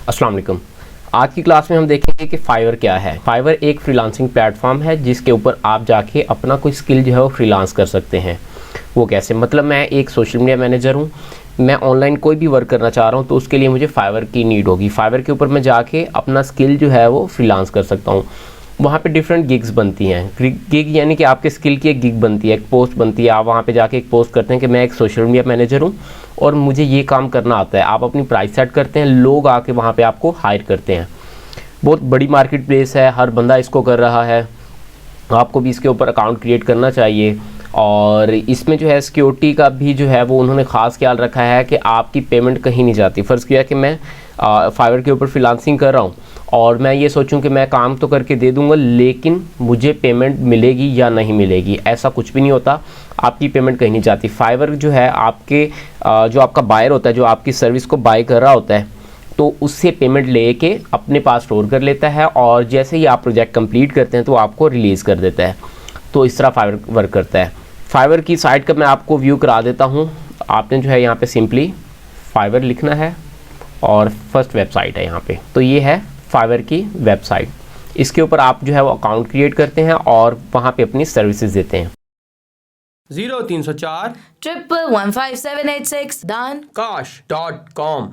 अस्सलाम वालेकुम। आज की क्लास में हम देखेंगे कि फाइवर क्या है। फाइवर एक फ्रीलांसिंग प्लेटफॉर्म है जिसके ऊपर आप जाके अपना कोई स्किल जो है वो फ्रीलांस कर सकते हैं। वो कैसे, मतलब मैं एक सोशल मीडिया मैनेजर हूँ, मैं ऑनलाइन कोई भी वर्क करना चाह रहा हूँ तो उसके लिए मुझे फाइवर की नीड होगी। फाइवर के ऊपर मैं जाके अपना स्किल जो है वो फ्रीलांस कर सकता हूँ। वहाँ पे डिफरेंट गिग्स बनती हैं। गिग यानी कि आपके स्किल की एक गिग बनती है, एक पोस्ट बनती है। आप वहाँ पे जाके एक पोस्ट करते हैं कि मैं एक सोशल मीडिया मैनेजर हूँ और मुझे ये काम करना आता है। आप अपनी प्राइस सेट करते हैं, लोग आके वहाँ पे आपको हायर करते हैं। बहुत बड़ी मार्केट प्लेस है, हर बंदा इसको कर रहा है। आपको भी इसके ऊपर अकाउंट क्रिएट करना चाहिए। और इसमें जो है सिक्योरिटी का भी जो है वो उन्होंने ख़ास ख्याल रखा है कि आपकी पेमेंट कहीं नहीं जाती। फ़र्ज़ किया कि मैं फाइवर के ऊपर फ्रीलांसिंग कर रहा हूँ और मैं ये सोचूं कि मैं काम तो करके दे दूंगा लेकिन मुझे पेमेंट मिलेगी या नहीं मिलेगी, ऐसा कुछ भी नहीं होता। आपकी पेमेंट कहीं नहीं जाती। फाइवर जो है आपके जो आपका बायर होता है, जो आपकी सर्विस को बाय कर रहा होता है, तो उससे पेमेंट लेके अपने पास स्टोर कर लेता है और जैसे ही आप प्रोजेक्ट कंप्लीट करते हैं तो आपको रिलीज़ कर देता है। तो इस तरह फाइवर वर्क करता है। फाइवर की साइट का मैं आपको व्यू करा देता हूँ। आपने जो है यहाँ पे सिंपली फाइवर लिखना है और फर्स्ट वेबसाइट है यहाँ पे। तो ये है फाइवर की वेबसाइट। इसके ऊपर आप जो है वो अकाउंट क्रिएट करते हैं और वहाँ पे अपनी सर्विसेज देते हैं। 0304 1115786 done kash.com